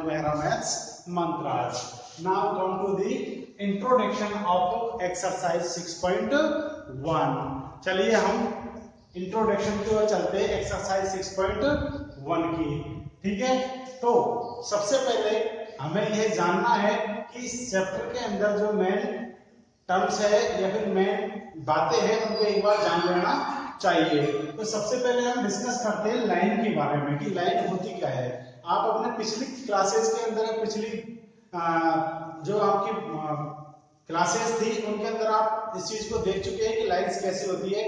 Mehra Maths Mantras. Now come to the introduction of exercise 6.1. चलिए हम introduction की ओर चलते हैं एक्सरसाइज 6.1 की। ठीक है, तो सबसे पहले हमें यह जानना है कि इस चैप्टर के अंदर जो मेन टर्म्स है या फिर मेन बातें हैं उनको एक बार जान लेना चाहिए। तो सबसे पहले हम डिस्कस करते हैं लाइन के बारे में कि लाइन होती क्या है। आप अपने पिछली क्लासेस के अंदर पिछली जो आपकी क्लासेस थी उनके अंदर आप इस चीज को देख चुके हैं कि लाइन्स कैसी होती है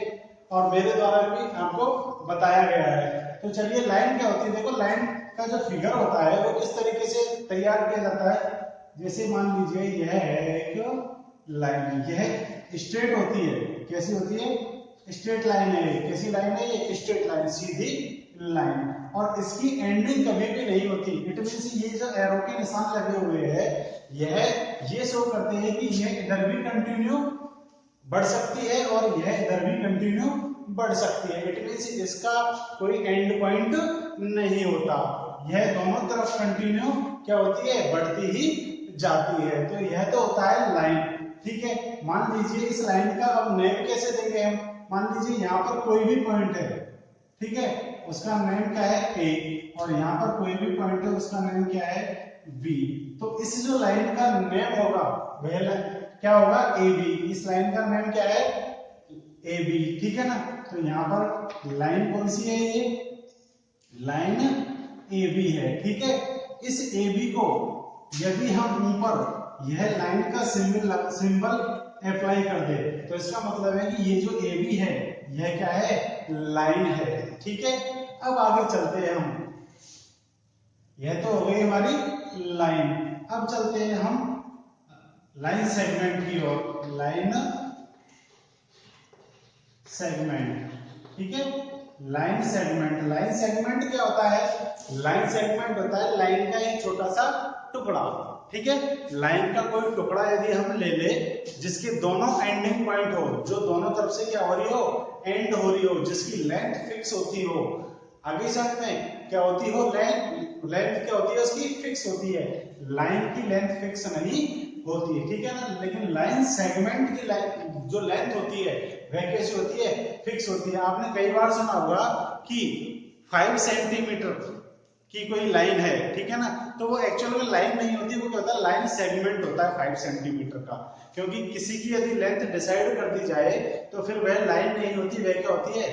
और मेरे द्वारा भी आपको बताया गया है। तो चलिए लाइन क्या होती है। देखो लाइन का जो फिगर होता है वो किस तरीके से तैयार किया जाता है। जैसे मान लीजिए यह है एक लाइन, यह स्ट्रेट होती है। कैसी होती है? स्ट्रेट लाइन है। कैसी लाइन है? ये स्ट्रेट लाइन, सीधी लाइन, और इसकी एंडिंग कभी भी नहीं होती। इट मींस ये जो एरो के निशान लगे हुए हैं ये शो करते हैं कि यह इधर भी कंटिन्यू बढ़ सकती है और यह इधर भी कंटिन्यू बढ़ सकती है। इट मींस इसका कोई एंड पॉइंट नहीं होता। यह दोनों तरफ कंटिन्यू क्या होती है? बढ़ती ही जाती है। तो यह तो होता है लाइन। ठीक है, मान लीजिए इस लाइन का अब नेम कैसे देंगे हम। मान लीजिए यहाँ पर कोई भी पॉइंट है, ठीक है, उसका नेम क्या है? ए, और यहाँ पर कोई भी पॉइंट है उसका नेम क्या है? बी। तो इस जो लाइन का नेम होगा वह क्या होगा? A B. इस लाइन का नेम क्या है? A B. ठीक है ना। तो यहाँ पर लाइन कौन सी है? ये लाइन ए बी है। ठीक है, इस ए बी को यदि हम ऊपर यह लाइन का सिंबल अप्लाई कर दे तो इसका मतलब है कि ये जो ए बी है यह क्या है? लाइन है। ठीक है, अब आगे चलते हैं हम। यह तो हो गई हमारी लाइन। अब चलते हैं हम लाइन सेगमेंट की ओर। लाइन सेगमेंट, ठीक है, लाइन सेगमेंट। लाइन सेगमेंट क्या होता है? लाइन सेगमेंट होता है लाइन का एक छोटा सा टुकड़ा। ठीक है, लाइन का कोई टुकड़ा यदि हम ले ले जिसके दोनों एंडिंग पॉइंट हो, जो दोनों तरफ से क्या हो रही हो? एंड हो रही हो, जिसकी लेंथ फिक्स होती हो। आगे साइड में क्या होती हो? लेंथ क्या होती है? उसकी फिक्स होती है। लाइन की लेंथ फिक्स नहीं होती है। ठीक है ना। लेकिन लाइन सेगमेंट की जो लेंथ होती है वह कैसी होती है? फिक्स होती है। आपने कई बार सुना होगा कि 5 सेंटीमीटर की कोई लाइन है, ठीक है ना, तो वो एक्चुअल में लाइन नहीं होती, वो क्या होता है? लाइन सेगमेंट होता है 5 सेंटीमीटर का। क्योंकि किसी की यदि लेंथ डिसाइड कर दी जाए तो फिर वह लाइन नहीं होती, वह क्या होती है?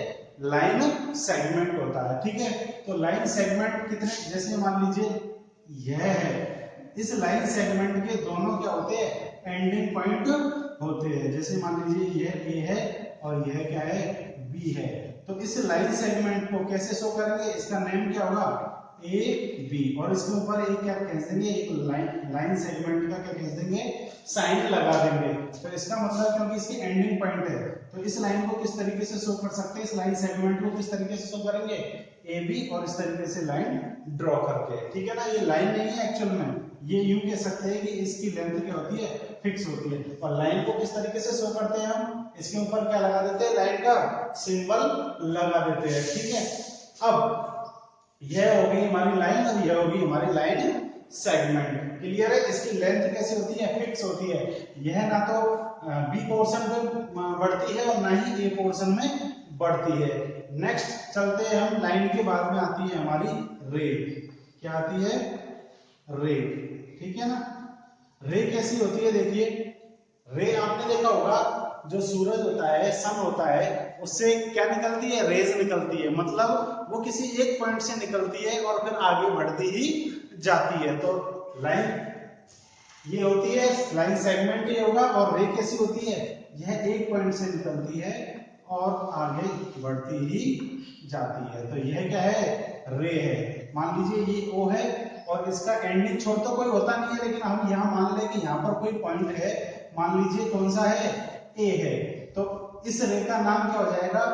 लाइन सेगमेंट होता है। ठीक है, तो लाइन सेगमेंट कितने, जैसे मान लीजिए यह है, इस लाइन सेगमेंट के दोनों क्या होते हैं? एंडिंग पॉइंट होते हैं। जैसे मान लीजिए यह ए है और यह क्या है? बी है। तो इस लाइन सेगमेंट को कैसे शो करेंगे? इसका नेम क्या होगा? ए बी, और इसके ऊपर एक क्या खींच देंगे? एक लाइन सेगमेंट का क्या खींच देंगे? साइन लगा देंगे। तो इसका मतलब क्योंकि इसकी एंडिंग पॉइंट है तो इस लाइन को किस तरीके से शो कर सकते हैं? इस लाइन सेगमेंट को किस तरीके से शो करेंगे? ए बी, और इस तरीके से लाइन ड्रॉ करके। ठीक है ना। ये लाइन नहीं है एक्चुअल में, ये यूं कह सकते हैं कि इसकी लेंथ क्या होती है? फिक्स होती है। और लाइन को किस तरीके से शो करते हैं हम? इसके ऊपर क्या लगा देते हैं? लाइन का सिंबल लगा देते हैं। ठीक है, अब यह होगी हमारी लाइन और यह होगी हमारी लाइन सेगमेंट। क्लियर है। इसकी लेंथ कैसी होती है? फिक्स होती है। यह ना तो बी पोर्शन में बढ़ती है और ना ही ए पोर्शन में बढ़ती है। नेक्स्ट चलते हैं हम, लाइन के बाद में आती है हमारी रे। क्या आती है? रे। ठीक है ना। रे कैसी होती है? देखिए, रे आपने देखा होगा, जो सूरज होता है, सन होता है, उससे क्या निकलती है? रेज निकलती है। मतलब वो किसी एक पॉइंट से निकलती है और फिर आगे बढ़ती ही जाती है। तो लाइन ये होती है, लाइन सेगमेंट ये होगा। और रे कैसी होती है? यह एक पॉइंट से निकलती है और आगे बढ़ती ही जाती है। तो यह क्या है? रे है। मान लीजिए ये ओ है और इसका एंडिंग छोर तो कोई होता नहीं है, लेकिन हम यहाँ मान लें कि यहाँ पर कोई पॉइंट है। मान लीजिए कौन सा है? ए है। तो इस रे का नाम क्या हो जाएगा?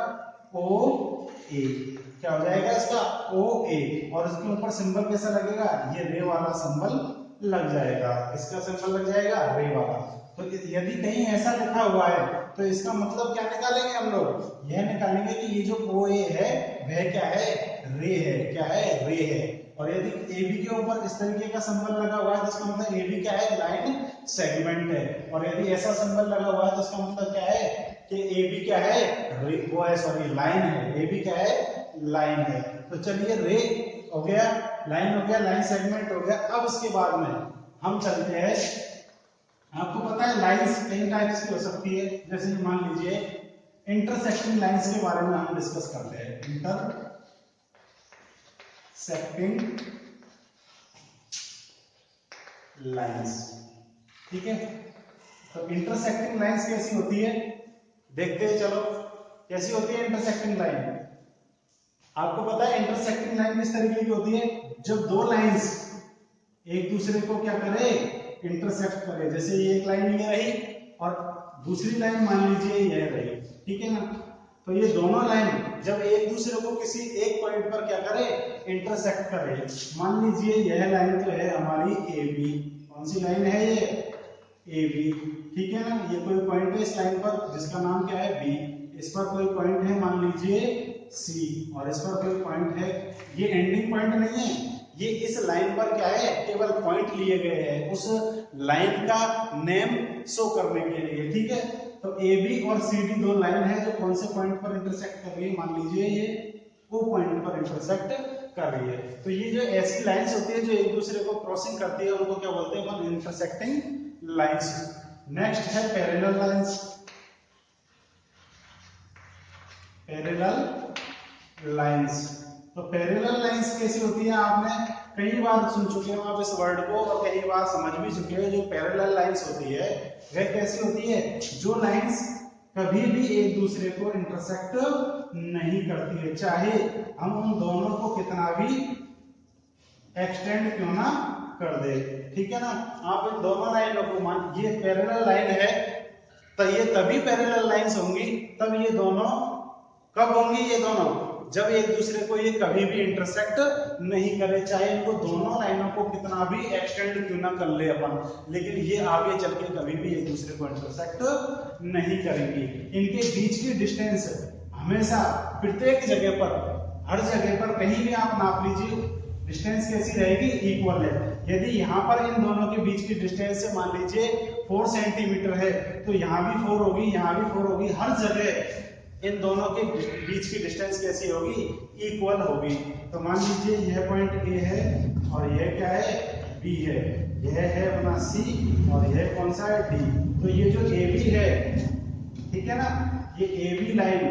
ओ ए। क्या हो जाएगा इसका? ओ ए। और इसके ऊपर सिंबल कैसा लगेगा? ये रे वाला सिंबल लग जाएगा। इसका सिंबल लग जाएगा रे वाला। तो यदि कहीं ऐसा लिखा हुआ है तो इसका मतलब क्या निकालेंगे हम लोग? यह निकालेंगे कि ये जो ओ ए है वह क्या है? रे है। क्या है? रे है। और यदि AB के ऊपर इस तरीके का सिंबल लगा हुआ है तो इसका मतलब AB क्या है, लाइन सेगमेंट है। और यदि ऐसा सिंबल लगा हुआ है तो इसका मतलब क्या है कि AB क्या है, वो है, सॉरी लाइन है, AB क्या है, लाइन है। तो चलिए रे हो गया, लाइन हो गया, लाइन सेगमेंट हो गया। अब इसके बाद में हम चलते हैं, आपको पता है लाइंस कई टाइप्स की हो सकती है, जैसे मान लीजिए इंटरसेक्टिंग लाइंस के बारे में हम डिस्कस करते हैं। इंटरसेक्टिंग लाइंस, ठीक है। तो इंटरसेक्टिंग लाइंस कैसी होती है, देखते हैं चलो कैसी होती है इंटरसेक्टिंग लाइन। आपको पता है इंटरसेक्टिंग लाइन किस तरीके की होती है, जब दो लाइंस एक दूसरे को क्या करे, इंटरसेक्ट करे। जैसे ये एक लाइन ये रही और दूसरी लाइन मान लीजिए यह रही, ठीक है ना। तो ये दोनों लाइन जब एक दूसरे को किसी एक पॉइंट पर क्या करे, इंटरसेक्ट करे। मान लीजिए यह लाइन तो है हमारी AB, कौन सी लाइन है ये, AB, ठीक है ना। ये कोई पॉइंट है इस लाइन पर जिसका नाम क्या है B, इस पर कोई पॉइंट है मान लीजिए C, और इस पर कोई पॉइंट है, ये एंडिंग पॉइंट नहीं है, ये इस लाइन पर क्या है, केवल पॉइंट लिए गए हैं उस लाइन का नेम शो करने के लिए, ठीक है। तो AB और CD दो लाइन है जो कौन से पॉइंट पर इंटरसेक्ट कर रही है, मान लीजिए ये O पॉइंट पर इंटरसेक्ट कर रही है। तो ये जो ऐसी लाइंस होती है जो एक दूसरे को क्रॉसिंग करती है उनको क्या बोलते हैं, इंटरसेक्टिंग लाइंस। नेक्स्ट है पैरेलल लाइंस। पैरेलल लाइंस, तो पैरेलल लाइंस कैसी होती है, आपने कई बार सुन चुके हो आप इस वर्ड को और कई बार समझ भी चुके हो। जो पैरेलल लाइंस होती है वह कैसी होती है, जो लाइंस कभी भी एक दूसरे को इंटरसेक्ट नहीं करती है, चाहे हम उन दोनों को कितना भी एक्सटेंड क्यों ना कर दे, ठीक है ना। आप इन दोनों लाइनों को मान, ये पैरेलल लाइन है तो ये तभी पैरेलल लाइंस होंगी, तब ये दोनों कब होंगी, ये दोनों जब एक दूसरे को ये कभी भी इंटरसेक्ट नहीं करे, चाहे इनको दोनों लाइनों को कितना भी एक्सटेंड क्यों ना कर ले अपन, लेकिन ये आगे चल के कभी भी एक दूसरे को इंटरसेक्ट नहीं करेंगी। इनके बीच की डिस्टेंस हमेशा प्रत्येक जगह पर, हर जगह पर कहीं भी आप नाप लीजिए, डिस्टेंस कैसी रहेगी, इक्वल है। यदि यहाँ पर इन दोनों के बीच की डिस्टेंस से मान लीजिए 4 सेंटीमीटर है तो यहाँ भी 4 होगी, यहाँ भी 4 होगी, हर जगह इन दोनों के बीच की डिस्टेंस कैसी होगी, इक्वल होगी। तो मान लीजिए यह पॉइंट A है और यह क्या है, B है, यह है अपना C और यह कौन सा है, D। तो ये जो AB है, ठीक है ना, ये AB लाइन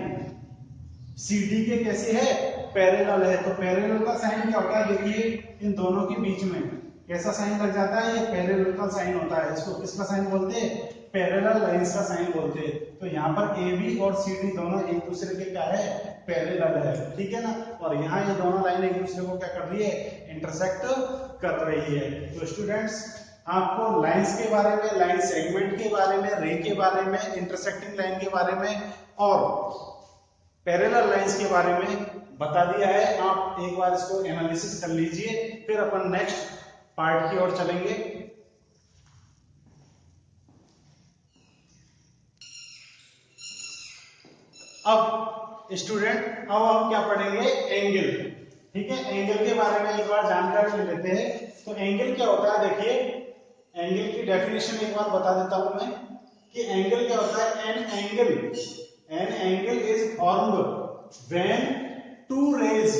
CD के कैसे है, पैरेलल है। तो पैरेलल का साइन क्या होता है, देखिए इन दोनों के बीच में कैसा साइन लग जाता है, ये पैरेलल का साइन होता है। इसको किसका साइन बोलते हैं, पैरेलल लाइंस का साइन बोलते हैं। तो यहाँ पर AB और CD दोनों एक दूसरे के क्या है, पैरेलल है, ठीक है ना। और यहाँ ये दोनों लाइन एक दूसरे को क्या कर रही है, इंटरसेक्ट कर रही है। तो स्टूडेंट्स आपको लाइंस के बारे में, लाइन सेगमेंट के बारे में, रे के बारे में, इंटरसेक्टिंग लाइन के बारे में और पैरेलल लाइंस के बारे में बता दिया है। आप एक बार इसको एनालिसिस कर लीजिए, फिर अपन नेक्स्ट पार्ट की ओर चलेंगे। अब स्टूडेंट अब हम क्या पढ़ेंगे, एंगल, ठीक है। एंगल के बारे में एक बार जानकारी ले लेते हैं। तो एंगल क्या होता है, देखिए एंगल की डेफिनेशन एक बार बता देता हूं मैं कि एंगल क्या होता है। An angle is formed when two rays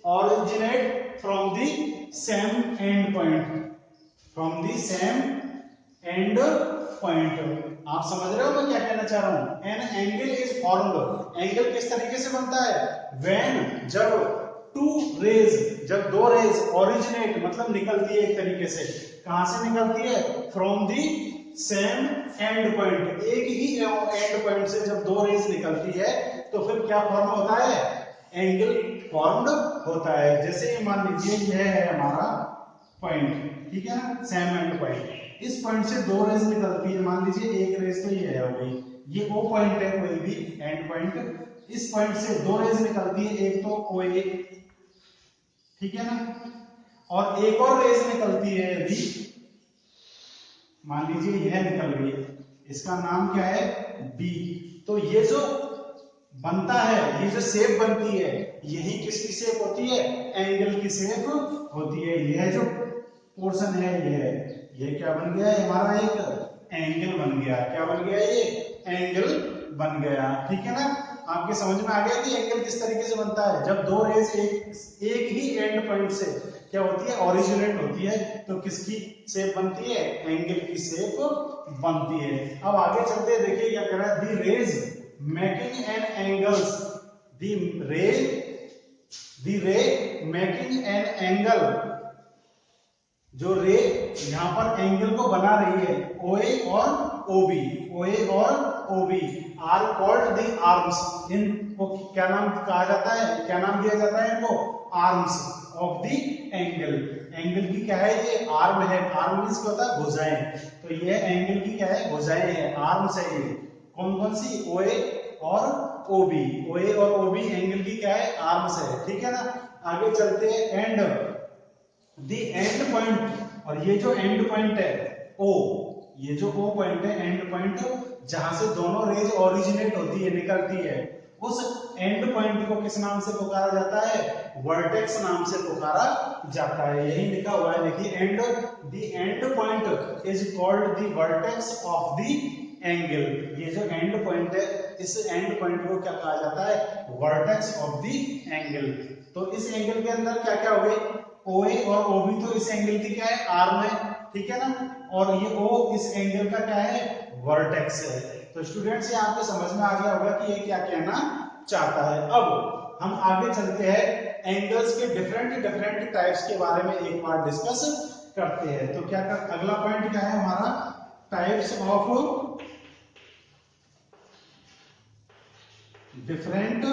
originate from the same end point, from the same end point। आप समझ रहे हो मैं क्या कहना चाह रहा हूं, N angle is formed, angle किस तरीके से बनता है, व्हेन जब टू रेज, जब दो रेज ओरिजिनेट मतलब निकलती है एक तरीके से, कहां से निकलती है, from the same and point, एक ही एंड पॉइंट से जब दो रेज निकलती है तो फिर क्या फॉर्म होता है, एंगल फॉर्म्ड होता है। जैसे ये मान लीजिए यह है हमारा पॉइंट, ठीक है ना, सेम एंड पॉइंट, इस पॉइंट से दो रेज निकलती है, मान लीजिए एक रेज तो ये है हो गई, ये O पॉइंट है कोई भी एंड पॉइंट, इस पॉइंट से दो रेज निकलती है, एक तो OA, ठीक है ना, और एक और रेज निकलती है यदि मान लीजिए यह निकल गई, इसका नाम क्या है B। तो ये जो बनता है, ये जो शेप बनती है यही किसकी शेप होती है, एंगल की शेप होती है। यह जो पोर्शन है ये क्या बन गया है हमारा, एक एंगल बन गया। क्या बन गया, ये एंगल बन गया। ठीक है ना, आपके समझ में आ गया कि एंगल किस तरीके से बनता है। जब दो रेज एक ही एंड पॉइंट से क्या होती है, ओरिजिनेट होती है, तो किसकी शेप बनती है, एंगल की शेप बनती है। अब आगे चलते हैं, देखिए क्या कह रहा है, दी रेज मेकिंग एन एंगल्स, दी रे मेकिंग एन एंगल, जो रे यहाँ पर एंगल को बना रही है, OA और OB are called the arms, इनको क्या नाम कहा जाता है, क्या नाम दिया जाता है इनको, arms of the angle. Angle की क्या है, ये आर्म है। आर्म मींस क्या होता है, भुजाएं। तो ये एंगल की क्या है, भुजाएं है, आर्म्स है। ये कौन कौन सी, OA और OB एंगल की क्या है, आर्म्स है। ठीक है ना, आगे चलते हैं, एंड द एंड पॉइंट, और ये जो एंड पॉइंट है O, ये जो O पॉइंट है, एंड पॉइंट, जहां से दोनों रेज ओरिजिनेट होती है, निकलती है, उस एंड पॉइंट को किस नाम से पुकारा जाता है, वर्टेक्स नाम से पुकारा जाता है। यही लिखा हुआ है, देखिए, and the end point is called the vertex of the angle. ये जो एंड पॉइंट है, इस एंड पॉइंट को क्या कहा जाता है, वर्टेक्स ऑफ द एंगल। तो इस एंगल के अंदर क्या क्या हो गए, OA और OB तो इस एंगल की क्या है, आर्म है। ठीक है ना, और ये O इस एंगल का क्या है, वर्टेक्स है। तो स्टूडेंट्स, ये आपको समझ में आ गया होगा कि ये क्या कहना चाहता है। अब हम आगे चलते हैं, एंगल्स के डिफरेंट टाइप्स के बारे में एक बार डिस्कस करते हैं। तो क्या अगला पॉइंट क्या है हमारा, types of different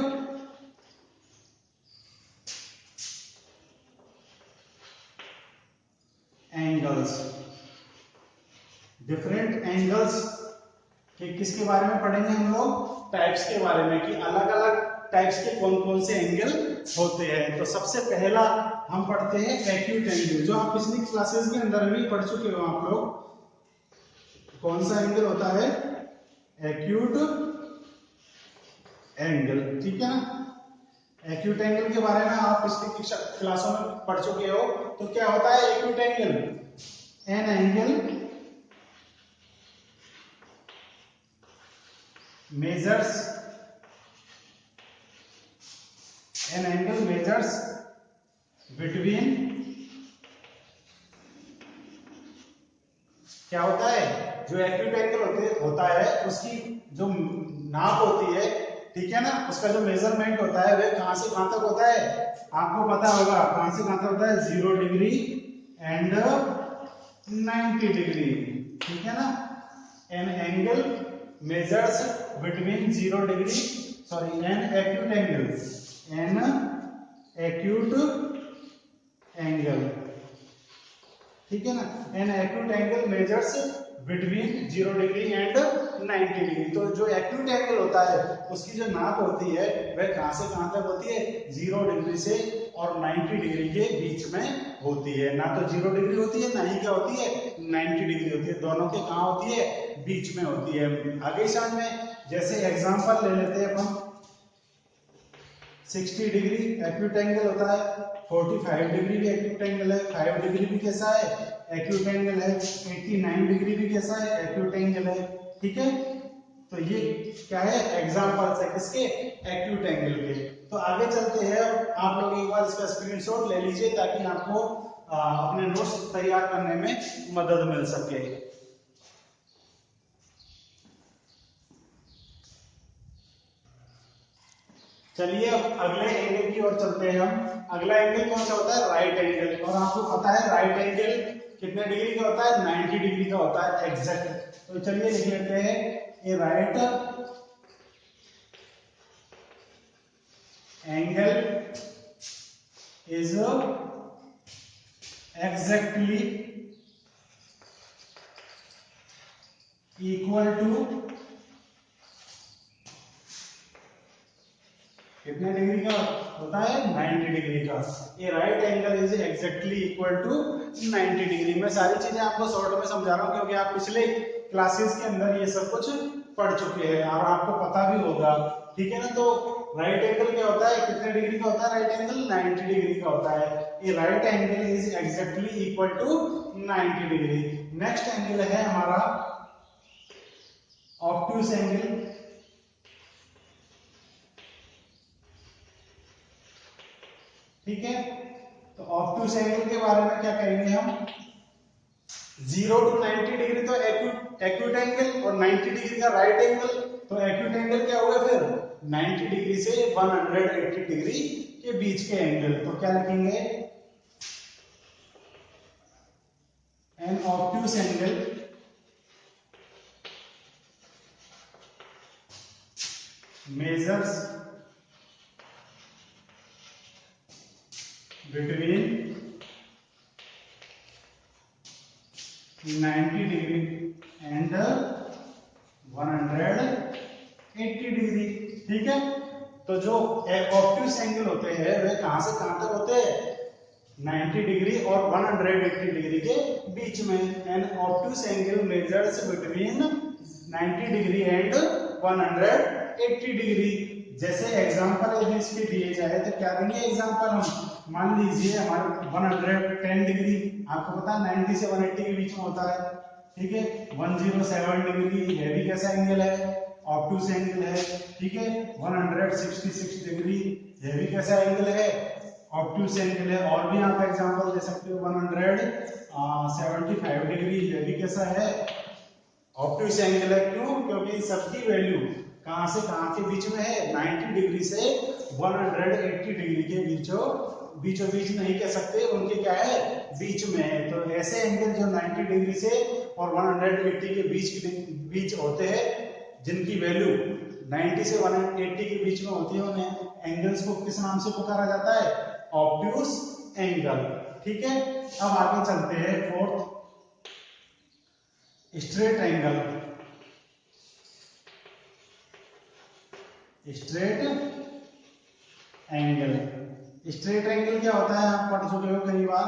angles. Different angles कि किसके बारे में पढ़ेंगे हम लोग, टाइप्स के बारे में, कि अलग अलग टाइप्स के कौन कौन से एंगल होते हैं। तो सबसे पहला हम पढ़ते हैं एक्यूट एंगल, जो आप पिछली क्लासेस के अंदर भी पढ़ चुके हो आप लोग। कौन सा एंगल होता है, एक्यूट एंगल। ठीक है ना, एक्यूट एंगल के बारे में आप पिछली क्लासों में पढ़ चुके हो। तो क्या होता है acute angle, an angle measures between, क्या होता है, जो एक्यूट एंगल होता है उसकी जो नाप होती है, ठीक है ना, उसका जो मेजरमेंट होता है वह कहां से कहां तक होता है, आपको पता होगा कहां से कहां तक होता है, 0 डिग्री एंड 90 डिग्री। ठीक है ना, an angle measures between 0 degree, sorry, an acute angle, ठीक है ना, an acute angle measures between 0 degree and 90 degree. तो जो एक्यूट एंगल होता है उसकी जो नाप होती है वह कहां से कहां तक होती है, 0 डिग्री से और 90 डिग्री के बीच में होती है। ना तो 0 डिग्री होती है, ना ही क्या होती है, 90 डिग्री होती है। दोनों के कहां होती है, बीच में होती है। आगे साइड में जैसे एग्जांपल ले लेते हैं अपन, 60 डिग्री एक्यूट एंगल होता है, 45 डिग्री भी एक्यूट एंगल है, 5 डिग्री भी कैसा है, एक्यूट एंगल है, 89 डिग्री भी कैसा है, एक्यूट एंगल है। ठीक है, तो ये क्या है, एग्जांपल्स है किसके, एक्यूट एंगल के। तो आगे चलते हैं, आप लोग एक बार इसका स्क्रीनशॉट ले लीजिए ताकि आपको अपने नोट्स तैयार करने में मदद मिल सके। चलिए अब अगले एंगल की ओर चलते हैं हम। अगला एंगल कौन सा होता है, राइट एंगल। और आपको पता है राइट एंगल कितने डिग्री का होता है, 90 डिग्री का होता है एग्जैक्ट। तो चलिए लिख लेते हैं, ये right angle is exactly equal to कितने डिग्री का होता है, 90 डिग्री का। ये right angle is exactly equal to 90 degree. मैं सारी चीजें आपको शॉर्ट में समझा रहा हूं क्योंकि आप पिछले क्लासेस के अंदर ये सब कुछ पढ़ चुके हैं और आपको पता भी होगा ठीक है ना। तो राइट एंगल क्या होता है, कितने डिग्री का होता है राइट एंगल, 90 डिग्री का होता है। ये right angle is exactly equal to 90 degree. Next angle है हमारा ऑब्ट्यूज एंगल। ठीक है, तो ऑब्ट्यूज एंगल के बारे में क्या करेंगे हम, 0 to 90 डिग्री तो एक्यूट एंगल और 90 डिग्री का राइट एंगल, तो एक्यूट एंगल क्या होगा फिर 90 डिग्री से 180 डिग्री के बीच के एंगल। तो क्या लिखेंगे, an obtuse angle measures between 90 degree and 180 degree. ठीक है, तो जो ऑब्ट्यूज एंगल होते हैं वे कहां से कहां तक होते हैं, 90 डिग्री और 180 डिग्री के बीच में। An obtuse angle measures between 90 degree and 180 degree. जैसे एग्जांपल यदि इसके दिए जाए तो क्या देंगे एग्जांपल हम, मान लीजिए हमारे 110 डिग्री, आपको पता है 90 से 180 के बीच में होता है। ठीक है, 107 डिग्री ये भी कैसा एंगल है, ऑब्ट्यूज एंगल है। ठीक है, 166 डिग्री ये भी कैसा एंगल है, ऑब्ट्यूज एंगल है। और भी आप एग्जांपल दे सकते हो, 175 डिग्री ये भी कैसा है, ऑब्ट्यूज एंगल है। क्यों, क्योंकि सबकी वैल्यू कहां से कहां के बीच में है, 90 डिग्री से 180 डिग्री के बीचों बीच नहीं कह सकते, उनके क्या है बीच में है। तो ऐसे एंगल जो 90 डिग्री से और 180 के बीच होते हैं, जिनकी वैल्यू 90 से 180 के बीच में होती है, उन्हें एंगल्स को किस नाम से पुकारा जाता है, ऑब्ट्यूज एंगल। ठीक है, अब आगे चलते हैं fourth, straight angle. Straight angle, straight angle क्या होता है, आप पढ़ चुके हो कई बार।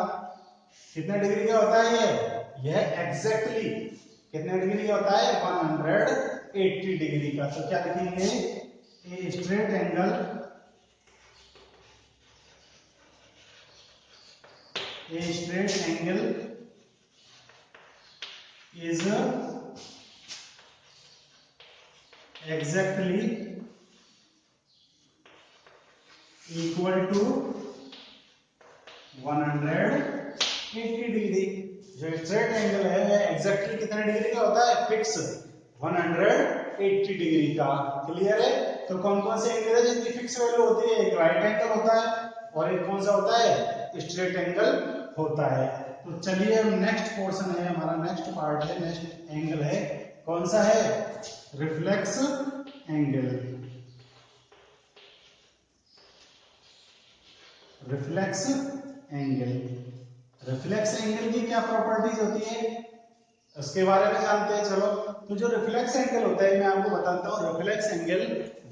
कितने डिग्री का होता है यह एग्जैक्टली कितने डिग्री का होता है, 180 डिग्री का। तो क्या लिखेंगे, a straight angle is exactly equal to 180 degree. जो स्ट्रेट एंगल है वह एग्जैक्टली कितने डिग्री का होता है, फिक्स 180 डिग्री का। क्लियर है। तो कौन कौन से एंगल है जिनकी फिक्स वैल्यू होती है, एक राइट एंगल होता है और एक कौन सा होता है, स्ट्रेट एंगल होता है। तो चलिए नेक्स्ट पोर्शन है हमारा, नेक्स्ट पार्ट है, नेक्स्ट एंगल है, कौन सा है, reflex angle. Reflex angle, reflex angle की क्या प्रॉपर्टीज होती है उसके बारे में जानते हैं। चलो, तो जो रिफ्लेक्स एंगल होता है मैं आपको बताता हूँ। रिफ्लेक्स एंगल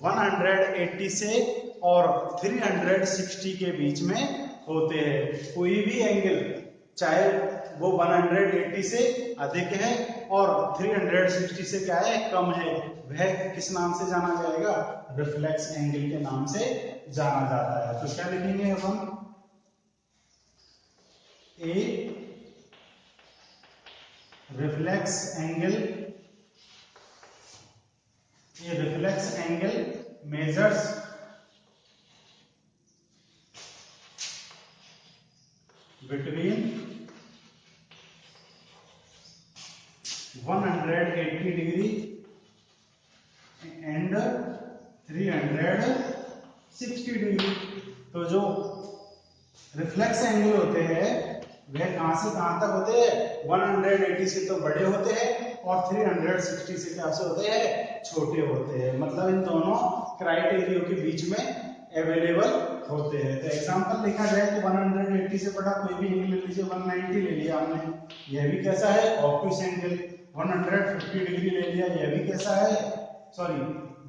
180 से और 360 के बीच में होते हैं। कोई भी एंगल चाहे वो 180 से अधिक है और 360 से क्या है, कम है, वह किस नाम से जाना जाएगा, रिफ्लेक्स एंगल के नाम से जाना जाता है। तो क्या लिखेंगे हम, a reflex angle measures between 180 degree and 360 degree. तो जो रिफ्लेक्स एंगल होते हैं वह कहां से कहां तक होते हैं, 180 से तो बड़े होते हैं और 360 से क्या से होते हैं, छोटे होते हैं। मतलब इन दोनों क्राइटेरिया के बीच में अवेलेबल होते हैं। तो एग्जांपल देखा जाए तो 180 से बड़ा कोई भी एंगल ले लीजिए, 190 ले लिया हमने, यह भी कैसा है, ऑब्ट्यूज एंगल। 150 डिग्री ले लिया, यह भी कैसा है, सॉरी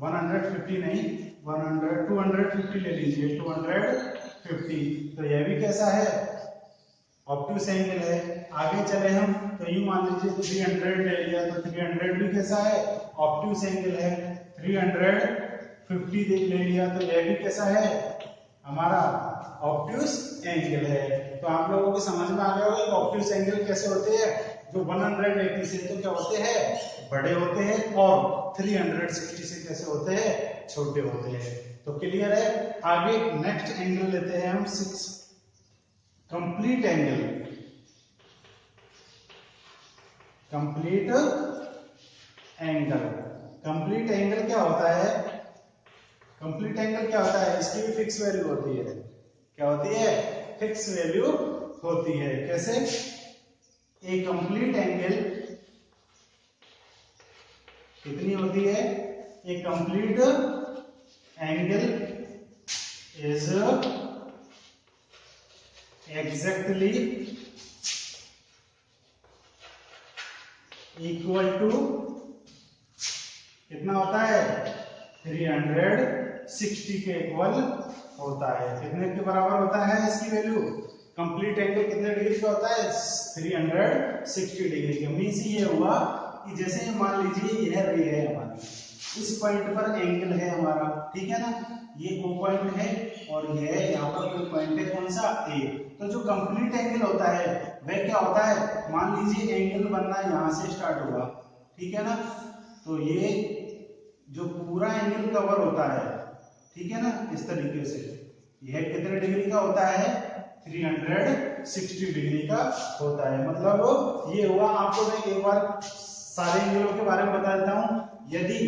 150 नहीं, 250 ले लीजिए, 250, तो यह भी कैसा है, ऑब्ट्यूज एंगल है। आगे चले हम तो यूं मान लीजिए 300 ले लिया, तो 300 भी कैसा है, ऑब्ट्यूज एंगल है। 300 50 ले लिया, तो यह भी कैसा है हमारा ऑब्ट्यूस एंगल है। तो आप लोगों को समझ में आ गया होगा कि ऑब्ट्यूस एंगल कैसे होते हैं, जो 180 से तो क्या होते हैं बड़े होते हैं, और 360 से कैसे होते हैं छोटे होते हैं। तो क्लियर है। आगे नेक्स्ट एंगल लेते हैं हम 6, complete angle. Complete angle, complete angle क्या होता है, कंप्लीट एंगल क्या होता है, इसकी भी फिक्स वैल्यू होती है। क्या होती है, फिक्स वैल्यू होती है। कैसे, ए कंप्लीट एंगल कितनी होती है, a complete angle is exactly equal to कितना होता है 360 के इक्वल होता है। कितने के बराबर होता है इसकी वैल्यू, कंप्लीट एंगल कितने डिग्री का होता है 360 डिग्री का। मीन्स ये हुआ कि जैसे मान लीजिए यह रे है हमारी, इस पॉइंट पर एंगल है हमारा, ठीक है ना, ये O पॉइंट है और यह यहाँ पर कोई पॉइंट है कौन सा A। तो जो कंप्लीट एंगल होता है वह क्या होता है, मान लीजिए एंगल बनना यहाँ से स्टार्ट हुआ, ठीक है ना, तो ये जो पूरा एंगल कवर होता है, ठीक है ना, इस तरीके से यह कितने डिग्री का होता है 360 डिग्री का होता है। मतलब ये हुआ, आपको मैं एक बार सारे एंगलों के बारे में बता देता हूं। यदि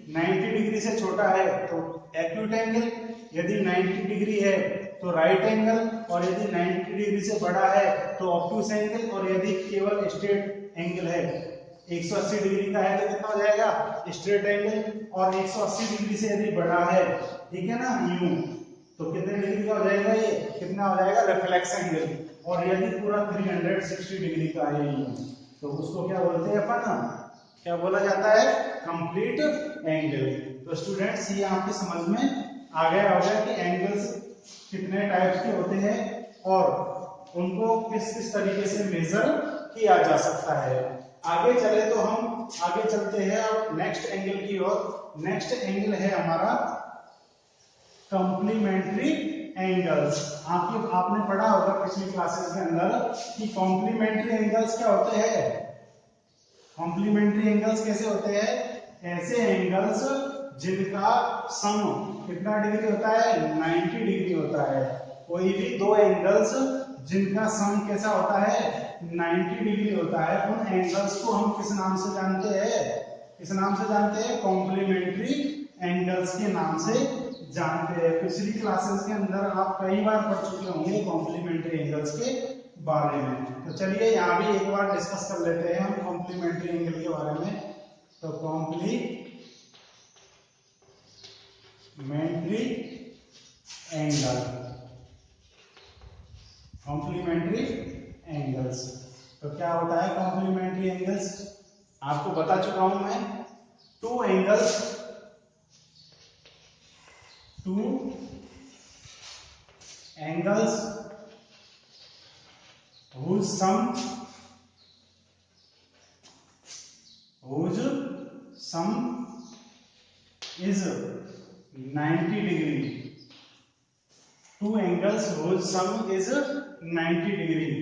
90 डिग्री से छोटा है तो एक्यूट एंगल, यदि 90 डिग्री है तो राइट एंगल, और यदि 90 डिग्री से बड़ा है तो ऑब्ट्यूस एंगल, और यदि केवल स्ट्रेट एंगल है 180 डिग्री का है तो कितना हो जाएगा स्ट्रेट एंगल, और 180 डिग्री से यदि बड़ा है, ठीक है ना, यूं, तो कितने डिग्री का हो जाएगा, ये कितना हो जाएगा रिफ्लेक्स एंगल। और यदि पूरा 360 डिग्री का है यूं, तो उसको क्या बोलते हैं अपन, क्या बोला जाता है कंप्लीट एंगल। तो स्टूडेंट्स ये आपके समझ में आ गया होगा कि एंगल्स कितने टाइप्स के होते हैं और उनको किस किस तरीके से मेजर किया जा सकता है। आगे चले तो हम आगे चलते हैं अब नेक्स्ट एंगल की ओर। नेक्स्ट एंगल है हमारा कॉम्प्लीमेंट्री एंगल्स। आपने पढ़ा होगा पिछली क्लासेस के अंदर कि कॉम्प्लीमेंट्री एंगल्स क्या होते हैं। कॉम्प्लीमेंट्री एंगल्स कैसे होते हैं, ऐसे एंगल्स जिनका सम कितना डिग्री होता है 90 डिग्री होता है। कोई भी दो एंगल्स जिनका सम कैसा होता है 90 डिग्री होता है, उन एंगल्स को हम किस नाम से जानते हैं, किस नाम से जानते हैं, कॉम्प्लीमेंट्री एंगल्स के नाम से जानते हैं। पिछली क्लासेस के अंदर आप कई बार पढ़ चुके होंगे कॉम्प्लीमेंट्री एंगल्स के बारे में। तो चलिए यहाँ भी एक बार डिस्कस कर लेते हैं हम कॉम्प्लीमेंट्री एंगल के बारे में। तो कॉम्प्लीमेंट्री एंगल, कॉम्प्लीमेंट्री एंगल्स, तो क्या होता है कॉम्प्लीमेंट्री एंगल्स, आपको बता चुका हूं मैं। Two angles whose sum is 90 degree. Two angles whose sum is 90 degree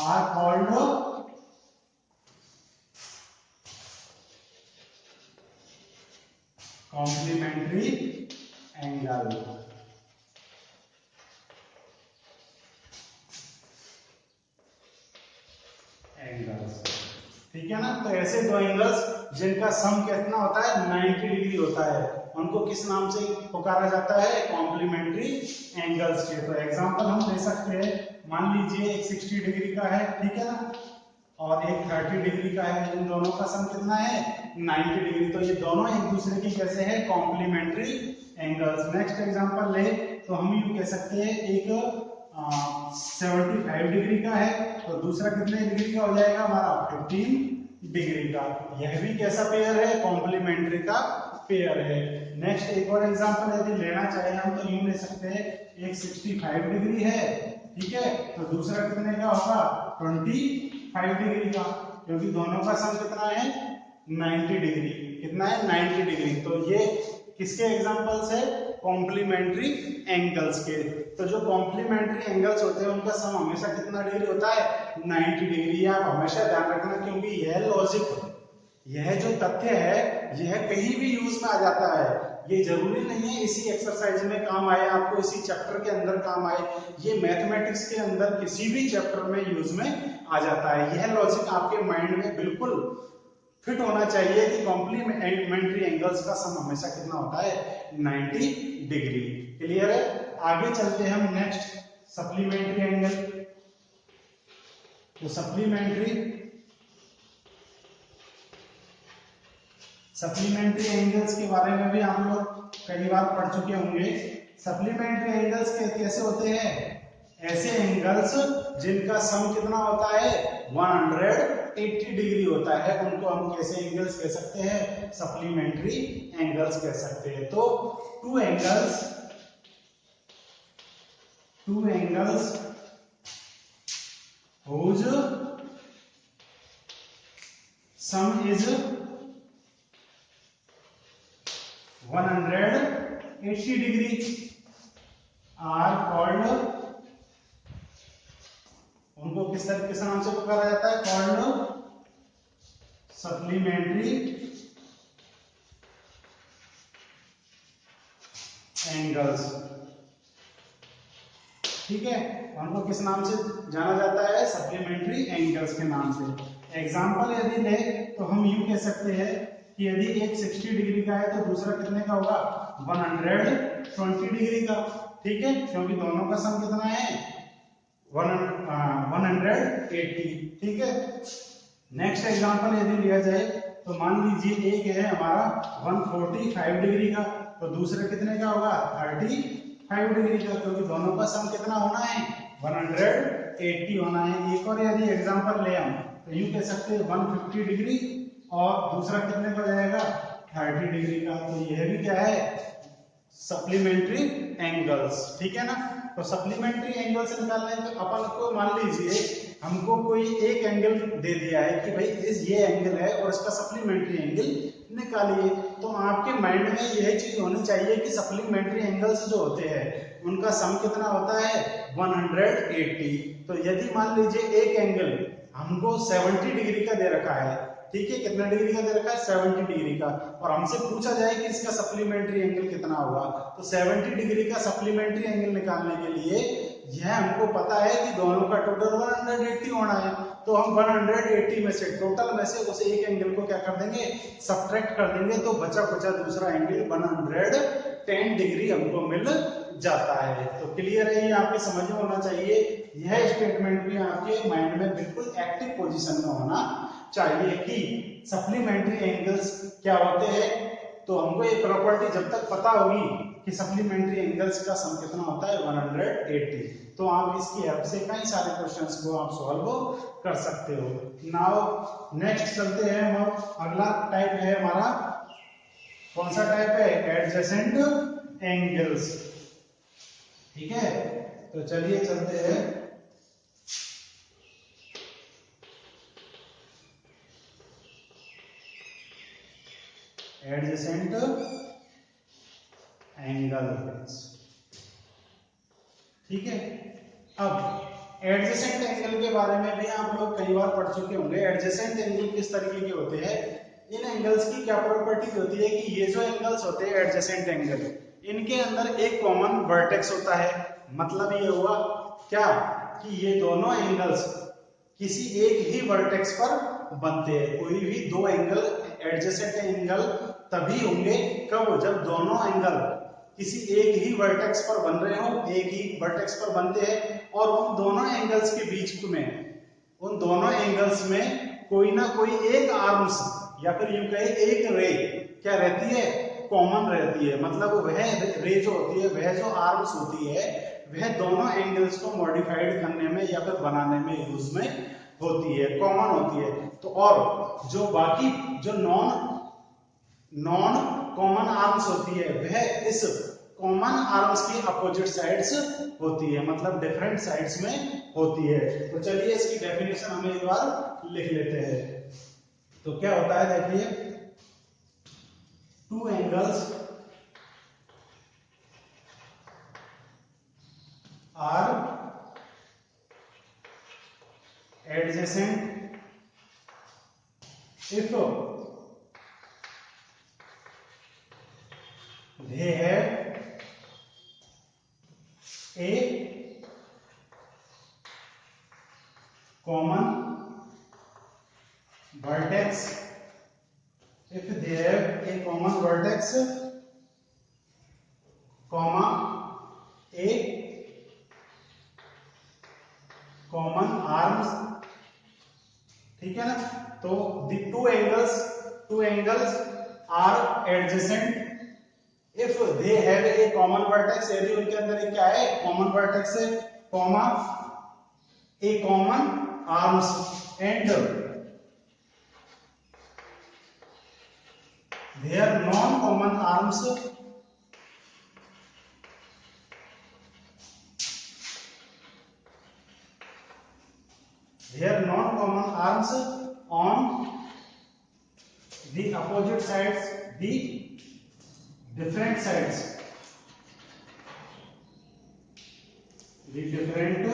are called complementary angle. ठीक है ना, तो ऐसे दो एंगल्स जिनका सम कितना होता है 90 डिग्री होता है, उनको किस नाम से पुकारा जाता है, कॉम्प्लीमेंट्री एंगल्स के। तो एग्जांपल हम दे सकते हैं, मान लीजिए एक 60 डिग्री का है, ठीक है ना, और एक 30 डिग्री का है, इन दोनों का सम कितना है 90 डिग्री। तो ये दोनों एक दूसरे के कैसे है, कॉम्प्लीमेंट्री एंगल्स। नेक्स्ट एग्जांपल ले तो हम यूं कह सकते हैं, एक 75 डिग्री का है तो दूसरा कितने डिग्री का हो जाएगा हमारा 15 डिग्री का। यह भी कैसा पेयर है, कॉम्प्लीमेंट्री का पेयर है। नेक्स्ट एक और एग्जांपल यदि लेना चाहे हम तो यूं ले सकते हैं, एक 65 डिग्री है, ठीक है, तो दूसरा कितने का होगा 25 डिग्री का, क्योंकि दोनों का सम कितना है 90 डिग्री, कितना है 90 डिग्री। तो ये किसके एग्जांपल्स है? कॉम्प्लीमेंट्री एंगल्स के। तो जो कॉम्प्लीमेंट्री एंगल्स होते हैं उनका सम हमेशा कितना डिग्री होता है? 90 डिग्री। आप हमेशा ध्यान रखना, क्योंकि यह लॉजिक, यह जो तथ्य है, यह कहीं भी यूज में आ जाता है। ये जरूरी नहीं है इसी एक्सरसाइज में काम आए, आपको इसी चैप्टर के अंदर काम आए, ये मैथमेटिक्स के अंदर किसी भी चैप्टर में यूज में आ जाता है। यह लॉजिक आपके माइंड में बिल्कुल फिट होना चाहिए कि कॉम्प्लीमेंट्री एंगल्स का सम हमेशा कितना होता है? 90 डिग्री। क्लियर है? आगे चलते हैं हम नेक्स्ट, सप्लीमेंट्री एंगल। तो सप्लीमेंट्री एंगल्स के बारे में भी आप लोग कई बार पढ़ चुके होंगे। सप्लीमेंट्री एंगल्स कैसे होते हैं? ऐसे एंगल्स जिनका सम कितना होता है? 180 डिग्री होता है, उनको हम कैसे एंगल्स कह सकते हैं? सप्लीमेंट्री एंगल्स कह सकते हैं। तो two angles whose sum is 180 degree are called, उनको किस नाम से पुकारा जाता है? Called supplementary angles. ठीक है, उनको किस नाम से जाना जाता है? सप्लीमेंट्री एंगल्स के नाम से। एग्जांपल यदि ले तो हम यूं कह सकते हैं कि यदि एक 60 डिग्री का है तो दूसरा कितने का होगा? 120 डिग्री का। ठीक है, क्योंकि दोनों का सम कितना है? 180। ठीक है, नेक्स्ट एग्जांपल यदि लिया जाए तो मान लीजिए एक है हमारा 145 डिग्री का, तो दूसरा कितने का होगा? 35 डिग्री का, क्योंकि दोनों का सम कितना होना है? 180 होना है। एक और यदि एग्जांपल ले हम तो यूं कह सकते हैं 150 डिग्री और दूसरा कितने का जाएगा? 30 डिग्री का। तो यह भी क्या है? Supplementary angles. ठीक है ना? तो सप्लीमेंट्री एंगल से निकालना है तो अपन को मान लीजिए हमको कोई एक एंगल दे दिया है कि भाई ये एंगल है और इसका सप्लीमेंट्री एंगल निकालिए। तो आपके माइंड में यह चीज होनी चाहिए कि सप्लीमेंट्री एंगल्स जो होते हैं उनका सम कितना होता है? 180। तो यदि मान लीजिए एक एंगल हमको 70 डिग्री का दे रखा है, ठीक है, कितना डिग्री का दे रखा है? 70 डिग्री का, और हमसे पूछा जाए कि इसका सप्लीमेंट्री एंगल कितना होगा, तो 70 डिग्री का सप्लीमेंट्री एंगल निकालने के लिए यह हमको पता है कि दोनों का टोटल 180 होना है। तो हम 180 में से, टोटल में से उस एक एंगल को क्या कर देंगे? सब्ट्रैक्ट कर देंगे, तो बचा बचा दूसरा एंगल 110 डिग्री हमको मिल जाता है। तो क्लियर है? ये आपके समझ में होना चाहिए। यह स्टेटमेंट भी आपके माइंड में बिल्कुल एक्टिव पोजीशन में होना चाहिए कि सप्लीमेंट्री एंगल्स क्या होते हैं। तो हमको ये प्रॉपर्टी जब तक पता होगी कि सप्लीमेंट्री एंगल्स का सम कितना होता है? 180, तो आप इसकी हेल्प से कई सारे क्वेश्चंस को आप सॉल्व कर सकते हो। नाउ नेक्स्ट चलते हैं हम। अगला टाइप है हमारा, कौन सा टाइप है? Adjacent angles. ठीक है, तो चलिए चलते हैं। Adjacent angles. ठीक है, अब एडजेसेंट एंगल के बारे में भी आप लोग कई बार पढ़ चुके होंगे। एडजेसेंट एंगल किस तरीके के होते हैं? इन एंगल्स की क्या प्रॉपर्टी होती है कि ये जो एंगल्स होते हैं एडजेसेंट एंगल, इनके अंदर एक कॉमन वर्टेक्स होता है। मतलब ये हुआ क्या कि ये दोनों एंगल्स किसी एक ही वर्टेक्स पर बनते हैं। कोई भी दो एंगल एडजेसेंट एंगल तभी होंगे कब? जब दोनों एंगल किसी एक ही वर्टेक्स पर बन रहे हो, एक ही वर्टेक्स पर बनते हैं और उन दोनों एंगल्स के बीच में, उन दोनों एंगल्स में कोई ना कोई एक आर्म्स या फिर यूं कहे एक रे क्या रहती है? कॉमन रहती है। मतलब वह रे जो होती है, वह जो आर्म्स होती है, वह दोनों एंगल्स को मॉडिफाइड करने में या फिर बनाने में यूज में होती है, कॉमन होती है। तो और जो बाकी जो नॉन कॉमन आर्म्स होती है वह इस कॉमन आर्म्स की अपोजिट साइड्स होती है, मतलब डिफरेंट साइड्स में होती है। तो चलिए इसकी डेफिनेशन हम एक बार लिख लेते हैं। तो क्या होता है देखिए, two angles are adjacent if they have a common vertex, if they have a common vertex, comma a common arms, ठीक है ना। तो the two angles are adjacent if they have a common vertex, यदि उनके अंदर एक क्या है common vertex है, comma a common arms and their non-common arms on the opposite sides, the different sides, the different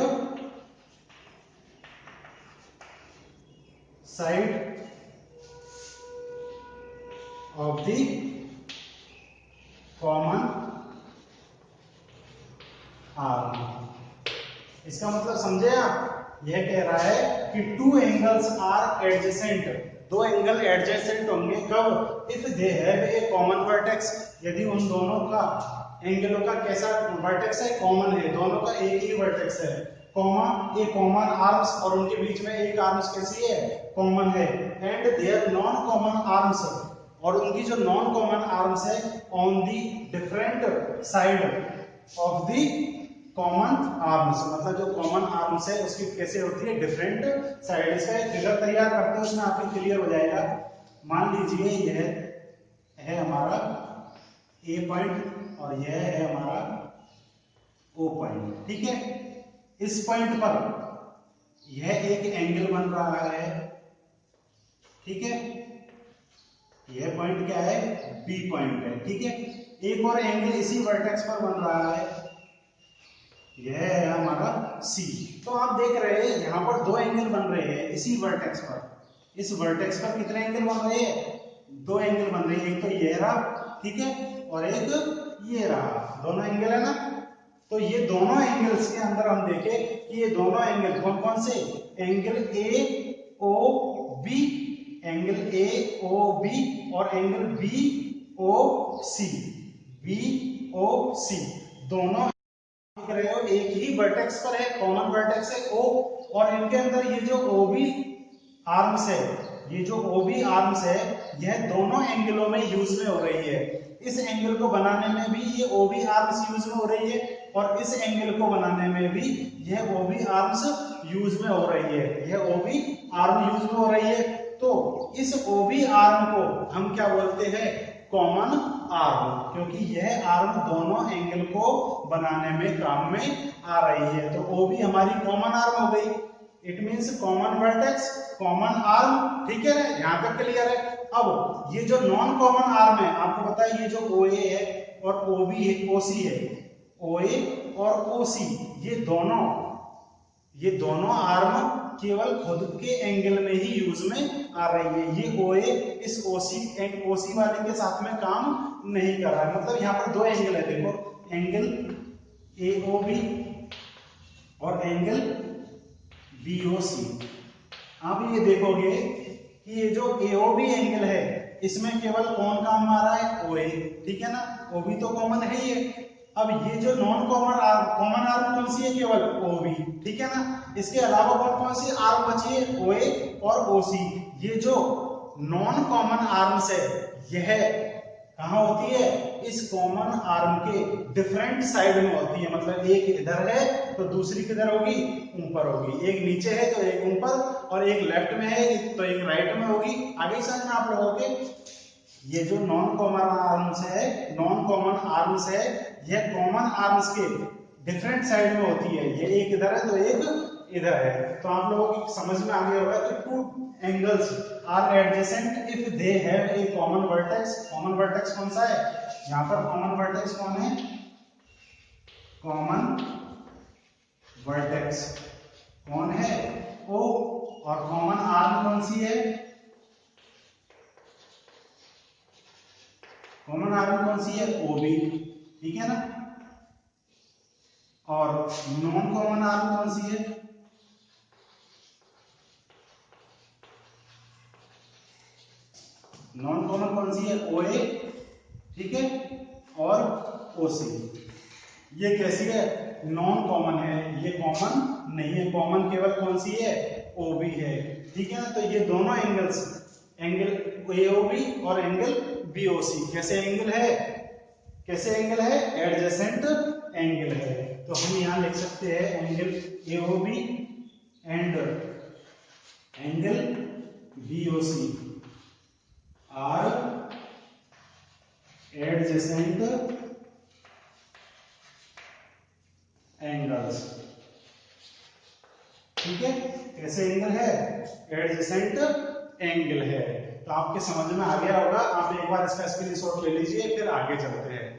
side of the common arm। इसका मतलब समझे आप, यह कह रहा है कि टू एंगल्स आर एडजेसेंट, दो एंगल एडजेसेंट होंगे कब, if they have a common vertex, यदि उन दोनों का एंगलों का कैसा वर्टेक्स है, कॉमन है, दोनों का एक ही वर्टेक्स है, कॉमा ए कॉमन आर्म्स, और उनके बीच में एक आर्म्स कैसी है, कॉमन है, and there non common arms, और उनकी जो नॉन कॉमन आर्म्स है on the different side of the common arms, मतलब जो कॉमन आर्म्स है उसकी कैसे होती है, डिफरेंट साइड। इसका एक फिगर तैयार करते हैं, उसमें आपको क्लियर हो जाएगा। मान लीजिए यह है हमारा ए पॉइंट और यह है हमारा ओ पॉइंट, ठीक है। इस पॉइंट पर यह एक एंगल बन रहा है, ठीक है, यह पॉइंट क्या है, बी पॉइंट है, ठीक है। एक और एंगल इसी वर्टेक्स पर बन रहा है, यह है हमारा सी। तो आप देख रहे हैं यहां पर दो एंगल बन रहे हैं इसी वर्टेक्स पर, इस वर्टेक्स पर कितने एंगल बन रहे हैं, दो एंगल बन रहे हैं, एक तो ये रहा, ठीक है, और एक ये रहा, दोनों एंगल है ना। तो ये दोनों एंगल्स के अंदर हम देखें कि ये दोनों एंगल कौन कौन से, angle A O B, angle A O B और angle B O C, B O C, दोनों देख रहे हो एक ही वर्टेक्स पर है, कॉमन वर्टेक्स है ओ, और इनके अंदर ये जो ओबी आर्म्स है, ये जो ओबी आर्म्स है, यह दोनों एंगलों में यूज में हो रही है। इस एंगल को बनाने में भी ये ओबी आर्म्स यूज में हो रही है, और इस एंगल को बनाने में भी यह ओबी आर्म्स यूज में हो रही है, यह ओबी आर्म यूज में हो रही है। तो इस ओबी आर्म को हम क्या बोलते हैं, कॉमन आर्म, क्योंकि यह आर्म दोनों एंगल को बनाने में काम में आ रही है। तो ओबी हमारी कॉमन आर्म हो गई, it means common vertex common arm, ठीक है ना, यहां तक क्लियर है। अब ये जो नॉन कॉमन आर्म है, आपको पता है ये जो OA है और OB है, OC है, OA और OC, ये दोनों आर्म केवल खुद के एंगल में ही यूज में आ रही है। ये OA इस OC वाले के साथ में काम नहीं कर रहा है, मतलब यहाँ पर दो एंगल है, देखो एंगल AOB और एंगल BOC। आप ये देखोगे कि ये जो AOB एंगल है इसमें केवल कौन काम आ रहा है, OA, ठीक है ना, OB तो कॉमन है ही है। अब ये जो नॉन कॉमन आर्म कौन सी है, केवल OB, ठीक है ना। इसके अलावा कौन कौन सी आर्म बची है, OA और OC। ये जो नॉन कॉमन आर्म्स है यह कहाँ होती है, इस कॉमन आर्म के डिफरेंट साइड में होती है, मतलब एक इधर है तो दूसरी किधर होगी, ऊपर होगी, एक नीचे है तो एक ऊपर, और एक लेफ्ट में है तो एक राइट में होगी। आगे समझना आप लोगों के, ये जो नॉन कॉमन आर्म्स है यह कॉमन आर्म्स के डिफरेंट साइड में होती है, ये एक इधर है तो एक इधर है। तो आप लोगों की समझ में आ गया होगा कि two angles are adjacent if they have a common vertex. Common vertex कौन सा है, यहाँ पर कॉमन वर्टेक्स कौन है, कॉमन वर्टेक्स कौन सा है, यहाँ पर कॉमन वर्टेक्स कौन है, कॉमन वर्टेक्स कौन सा है, यहाँ पर कॉमन वर्टेक्स कौन है, कॉमन वर्टेक्स कौन सा है, यहाँ पर कॉमन वर्टेक्स कौन है, कॉमन वर्टेक्स कौन है, यहाँ पर कॉमन वर्टेक्स कौन है, वर्टेक्स कौन है? O। और कॉमन आर्म कौन सी है? कॉमन आर्म कौन सी है? OB, ठीक है ना। और नॉन कॉमन आर्म कौन सी है? नॉन कॉमन कौन सी है? OA, ठीक है, और OC। ये कैसी है? नॉन कॉमन है, ये कॉमन नहीं है। कॉमन केवल कौन सी है? OB है, ठीक है ना। तो ये दोनों एंगल्स, एंगल AOB और एंगल BOC कैसे एंगल है? कैसे एंगल है? एडजेसेंट एंगल है। तो हम यहां लिख सकते हैं angle AOB and angle BOC are adjacent angles, ठीक है। कैसे एंगल है? एडजेसेंट एंगल है। तो आपके समझ में आ गया होगा। आप एक बार इसका स्क्रीनशॉट ले लीजिए, फिर आगे चलते हैं।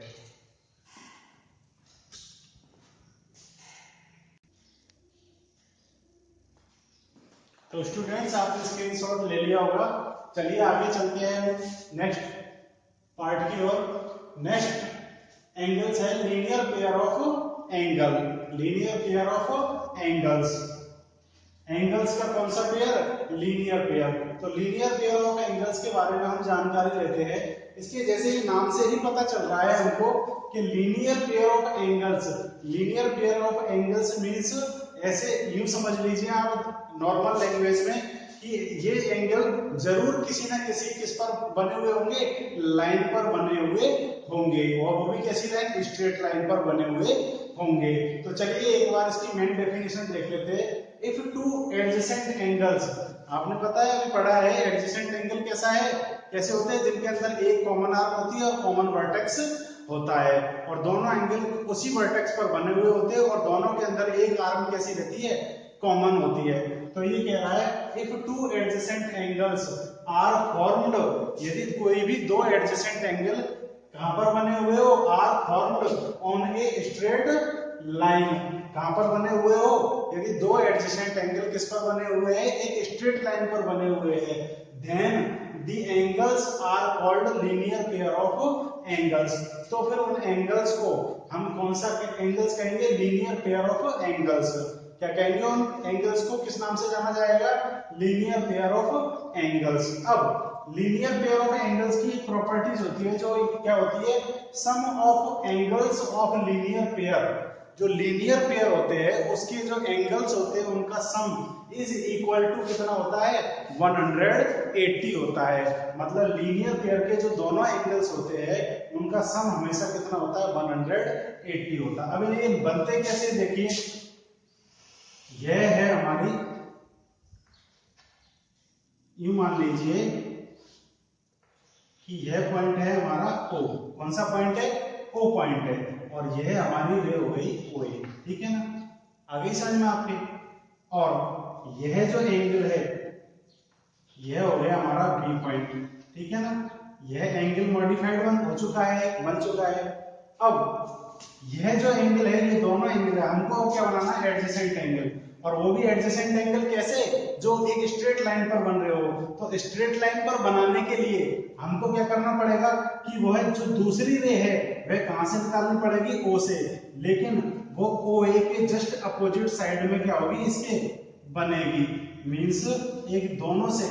तो स्टूडेंट्स, आपने स्क्रीनशॉट ले लिया होगा। चलिए आगे चलते हैं नेक्स्ट पार्ट की ओर। नेक्स्ट एंगल्स है linear pair of angle. Linear pair of angles, angles का कौन सा पेयर? Linear pair. तो लीनियर पेयर ऑफ एंगल्स के बारे में हम जानकारी लेते हैं। इसके जैसे ही नाम से ही पता चल रहा है हमको कि linear pair of angles. Linear pair of angles means, ऐसे यूं समझ लीजिए आप नॉर्मल लैंग्वेज में कि ये एंगल जरूर किसी ना किसी किस पर बने हुए होंगे? लाइन पर बने हुए होंगे, और वो भी कैसी लाइन? स्ट्रेट लाइन पर बने हुए होंगे। तो चलिए एक बार इसकी मेन डेफिनेशन देख लेते हैं। इफ टू एडजेसेंट एंगल्स, आपने पता है, अभी पढ़ा है एडजेसेंट एंगल कैसा है, कैसे होते हैं? जिनके अंदर एक कॉमन आर्म होती है और कॉमन वर्टेक्स होता है, और दोनों एंगल उसी वर्टेक्स पर बने हुए होते हैं, और दोनों के अंदर एक आर्म कैसी रहती है? कॉमन होती है। तो ये कह रहा है if two adjacent angles are formed, यदि कोई भी दो एडजेसेंट एंगल कहां पर बने हुए हो? Are formed on a straight line. कहां पर बने हुए हो? यदि दो एडजेसेंट एंगल किस पर बने हुए हैं? एक स्ट्रेट लाइन पर बने हुए हैं। Then the angles are called linear pair of angles. तो फिर उन एंगल्स को हम कौन सा एंगल्स कहेंगे? Linear pair of angles. क्या कहेंगे? उन एंगल्स को किस नाम से जाना जाएगा? Linear pair of angles. अब लीनियर पेयर ऑफ एंगल्स की प्रॉपर्टीज होती है, जो क्या होती है? Sum of angles of linear pair. जो लीनियर पेयर होते हैं उसके जो एंगल्स होते हैं उनका सम इज इक्वल टू कितना होता है? 180 होता है। मतलब लीनियर पेयर के जो दोनों एंगल्स होते हैं उनका सम हमेशा कितना होता है? 180 होता है। अब ये बनते कैसे देखिए, यह है हमारी, यूं मान लीजिए कि यह पॉइंट है हमारा O। कौन सा पॉइंट है? O पॉइंट है। और यह हमारी रे हो गई OA, ठीक है ना। आगे समझ में आपके। और यह जो एंगल है यह हो गया हमारा B पॉइंट, ठीक है ना। यह एंगल मॉडिफाइड हो चुका है, बन चुका है। अब यह जो एंगल है, ये दोनों एंगल है, हमको क्या बनाना है? Adjacent angle. और वो भी एडजेसेंट एंगल कैसे? जो एक स्ट्रेट लाइन पर बन रहे हो। तो स्ट्रेट लाइन पर बनाने के लिए हमको क्या करना पड़ेगा कि वह जो दूसरी रे है वह कहां से निकालनी पड़ेगी? O से। लेकिन वो OA के जस्ट अपोजिट साइड में क्या होगी? इसके बनेगी। मींस एक दोनों से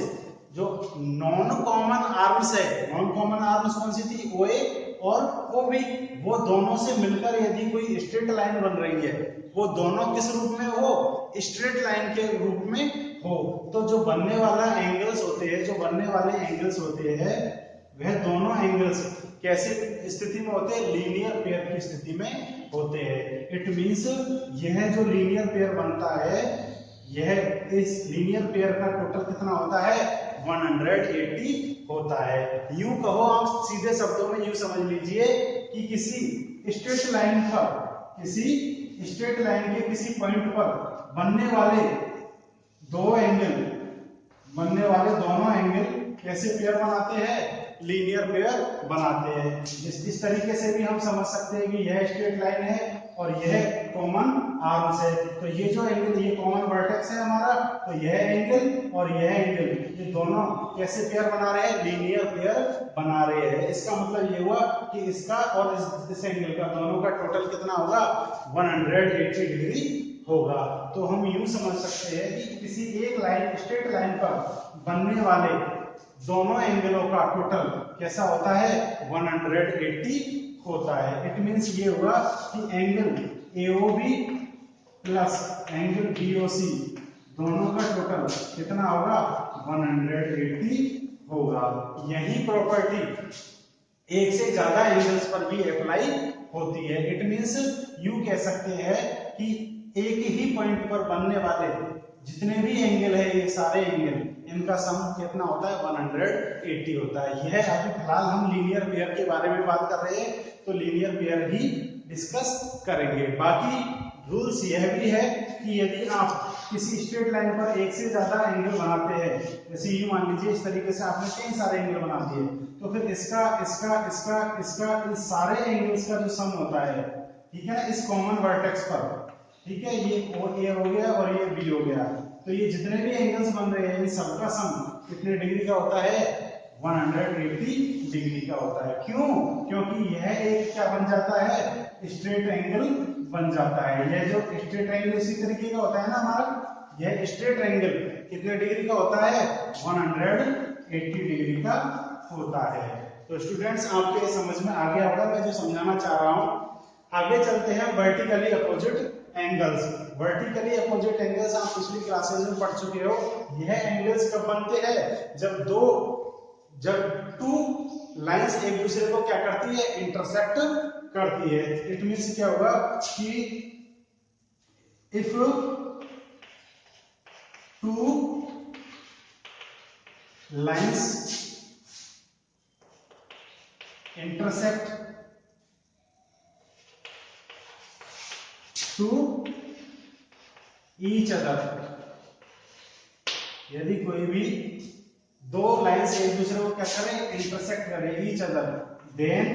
जो नॉन कॉमन आर्म्स है, नॉन कॉमन आर्म्स कौन सी थी? OA और OB, वो दोनों से मिलकर यदि कोई स्ट्रेट लाइन बन रही है, वो दोनों किस रूप में हो? स्ट्रेट लाइन के रूप में हो। तो जो बनने वाला एंगल्स होते हैं, जो बनने वाले एंगल्स होते हैं, वह दोनों एंगल्स कैसी स्थिति में होते हैं? लीनियर पेयर की स्थिति में होते हैं। इट मींस यह जो लीनियर पेयर बनता है, यह इस लीनियर पेयर का टोटल कितना होता है? 180 होता है। यूं कहो, आप सीधे शब्दों में यूं समझ लीजिए कि किसी स्ट्रेट लाइन पर, किसी स्ट्रेट लाइन के किसी पॉइंट पर बनने वाले दो एंगल, बनने वाले दोनों एंगल कैसे पेयर बनाते हैं? लीनियर पेयर बनाते हैं। इस तरीके से भी हम समझ सकते हैं कि यह स्ट्रेट लाइन है और यह कॉमन आर्म्स है। तो ये जो एंगल, ये कॉमन वर्टेक्स है हमारा, तो यह एंगल और यह एंगल, ये दोनों कैसे पेयर बना रहे हैं? लीनियर पेयर बना रहे हैं। इसका मतलब ये हुआ कि इसका और इस एंगल का, दोनों का टोटल कितना होगा? 180 डिग्री होगा। तो हम यूं समझ सकते हैं कि किसी एक लाइन, स्ट्रेट लाइन पर बनने वाले दोनों एंगलों का टोटल कैसा होता है? 180 होता है। इट मींस ये हुआ कि angle AOB plus angle BOC दोनों का टोटल कितना होगा? 180 होगा। यही प्रॉपर्टी एक से ज्यादा एंगल्स पर भी अप्लाई होती है। इट मींस यू कह सकते हैं कि एक ही पॉइंट पर बनने वाले जितने भी एंगल है, ये सारे एंगल, इनका सम कितना होता है? 180 होता है। यह अभी फिलहाल हम लीनियर पेयर के बारे में बात कर रहे हैं, तो लीनियर पेयर ही डिस्कस करेंगे। बाकी रूल्स यह भी है कि यदि आप किसी स्ट्रेट लाइन पर एक से ज्यादा एंगल बनाते हैं, जैसे यूं मान लीजिए इस तरीके से आपने कई सारे एंगल बना दिए, तो फिर इसका इसका इसका इसका इन सारे एंगल्स का जो सम होता है, ठीक है ना, इस कॉमन वर्टेक्स पर, ठीक है, ये A हो गया और ये B हो गया, तो ये जितने भी एंगल्स बन रहे हैं इन सबका सम कितने डिग्री का होता है? 180 डिग्री का होता है। क्यों? क्योंकि यह एक क्या बन जाता है? स्ट्रेट एंगल बन जाता है। यह जो स्ट्रेट एंगल इसी तरीके का होता है ना हमारा, यह स्ट्रेट एंगल कितने डिग्री का होता है? 180 डिग्री का होता है। तो स्टूडेंट्स, आपके समझ में आ गया होगा मैं जो समझाना चाह रहा हूं। आगे चलते हैं vertically opposite angles. Vertically opposite angles आप पिछली क्लासेस में पढ़ चुके हो। यह एंगल्स कब बनते हैं? जब टू लाइंस एक दूसरे को क्या करती है? इंटरसेक्ट करती है। इट मींस क्या होगा कि if two lines intersect to each other, यदि कोई भी दो लाइंस एक दूसरे को क्या करें? इंटरसेक्ट करें, each other, then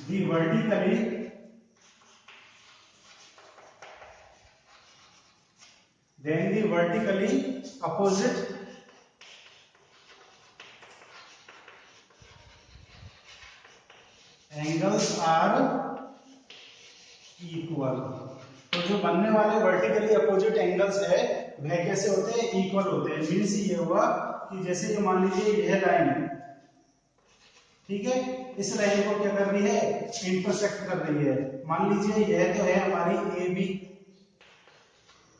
the vertically opposite angles are equal. तो जो बनने वाले वर्टिकली अपोजिट एंगल्स है वह कैसे होते हैं? इक्वल होते हैं। मींस ये हुआ कि जैसे ये मान लीजिए यह लाइन है, ठीक है, इस लाइन को क्या कर रही है? इंटरसेक्ट कर रही है। मान लीजिए यह तो है हमारी AB